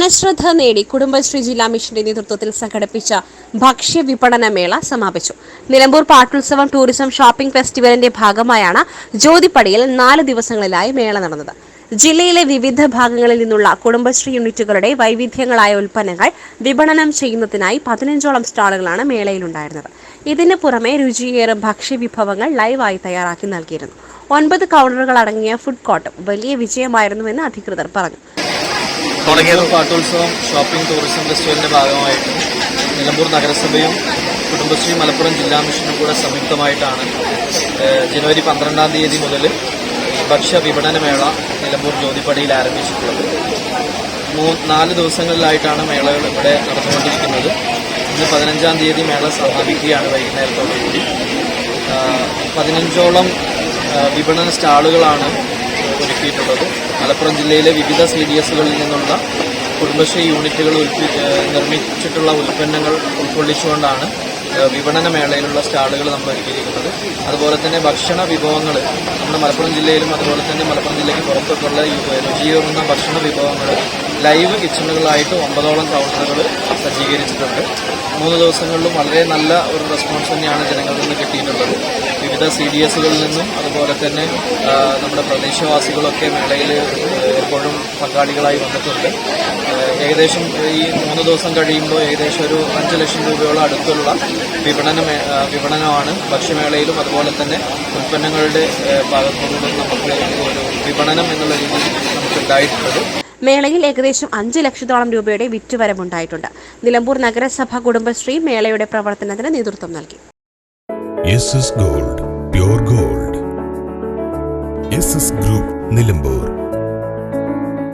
ജനശ്രദ്ധ നേടി കുടുംബശ്രീ ജില്ലാ മിഷന്റെ നേതൃത്വത്തിൽ സംഘടിപ്പിച്ച ഭക്ഷ്യ വിപണന മേള സമാപിച്ചു. നിലമ്പൂർ പാട്ടുത്സവം ടൂറിസം ഷോപ്പിംഗ് ഫെസ്റ്റിവലിന്റെ ഭാഗമായാണ് ജ്യോതിപ്പടിയിൽ 4 ദിവസങ്ങളിലായി മേള നടന്നത്. ജില്ലയിലെ വിവിധ ഭാഗങ്ങളിൽ നിന്നുള്ള കുടുംബശ്രീ യൂണിറ്റുകളുടെ വൈവിധ്യങ്ങളായ ഉൽപ്പന്നങ്ങൾ വിപണനം ചെയ്യുന്നതിനായി 15ഓളം സ്റ്റാളുകളാണ് മേളയിലുണ്ടായിരുന്നത്. ഇതിന് പുറമെ രുചിയേറെ ഭക്ഷ്യവിഭവങ്ങൾ ലൈവായി തയ്യാറാക്കി നൽകിയിരുന്നു. 9 കൗണ്ടറുകൾ അടങ്ങിയ ഫുഡ് കോർട്ടും വലിയ വിജയമായിരുന്നുവെന്ന് അധികൃതർ പറഞ്ഞു. പാട്ടുത്സവം ഷോപ്പിംഗ് ടൂറിസം ഫെസ്റ്റിവലിന്റെ ഭാഗമായിട്ട് നിലമ്പൂർ നഗരസഭയും കുടുംബശ്രീ മലപ്പുറം ജില്ലാ മിഷനും കൂടെ സംയുക്തമായിട്ടാണ് ജനുവരി 12-ാം തീയതി മുതൽ ഭക്ഷ്യ വിപണന മേള നിലമ്പൂർ ജ്യോതിപ്പടിയിൽ ആരംഭിച്ചിട്ടുള്ളത്. 4 ദിവസങ്ങളിലായിട്ടാണ് മേളകൾ ഇവിടെ നടന്നുകൊണ്ടിരിക്കുന്നത്. ഇന്ന് 15-ാം തീയതി മേള സമാപിക്കുകയാണ് വൈകുന്നേരത്തോടുകൂടി. 15ഓളം വിപണന സ്റ്റാളുകളാണ് ഒരുക്കിയിട്ടുള്ളത്. മലപ്പുറം ജില്ലയിലെ വിവിധ CDSകളിൽ നിന്നുള്ള കുടുംബശ്രീ യൂണിറ്റുകൾ നിർമ്മിച്ചിട്ടുള്ള ഉൽപ്പന്നങ്ങൾ ഉൾക്കൊള്ളിച്ചുകൊണ്ടാണ് വിപണന മേളയിലുള്ള സ്റ്റാളുകൾ നമ്മൾ ഒരുക്കിയിരിക്കുന്നത്. അതുപോലെ തന്നെ ഭക്ഷണ വിഭവങ്ങൾ നമ്മുടെ മലപ്പുറം ജില്ലയിലും അതുപോലെ തന്നെ മലപ്പുറം ജില്ലയ്ക്ക് പുറത്തൊക്കെയുള്ള രുചിയേറുന്ന ഭക്ഷണ വിഭവങ്ങൾ ലൈവ് കിച്ചണുകളായിട്ട് 9ഓളം കൗണ്ടറുകൾ സജ്ജീകരിച്ചിട്ടുണ്ട്. 3 ദിവസങ്ങളിലും വളരെ നല്ല ഒരു റെസ്പോൺസ് തന്നെയാണ് ജനങ്ങളിൽ നിന്ന് കിട്ടിയിട്ടുള്ളത്. വിവിധ CDSകളിൽ നിന്നും അതുപോലെ തന്നെ നമ്മുടെ പ്രദേശവാസികളൊക്കെ മേളയിൽ എപ്പോഴും പങ്കാളികളായി വന്നിട്ടുണ്ട്. ഏകദേശം ഈ 3 ദിവസം കഴിയുമ്പോൾ ഏകദേശം ഒരു 5 ലക്ഷം രൂപയോളം അടുത്തുള്ള വിപണനമാണ് ഭക്ഷ്യമേളയിലും അതുപോലെ തന്നെ ഉൽപ്പന്നങ്ങളുടെ ഭാഗത്തുനിന്നും നമുക്ക് ഒരു വിപണനം എന്നുള്ള രീതിയിൽ നമുക്ക് ഉണ്ടായിട്ടുള്ളത്. മേളയിൽ ഏകദേശം 5 ലക്ഷത്തോളം രൂപയുടെ വിറ്റുവരവുണ്ടായിട്ടുണ്ട്. നിലമ്പൂർ നഗരസഭ കുടുംബശ്രീ മേളയുടെ പ്രവർത്തനത്തിന് നേതൃത്വം നൽകി. Gold pure gold. Group Nilambur.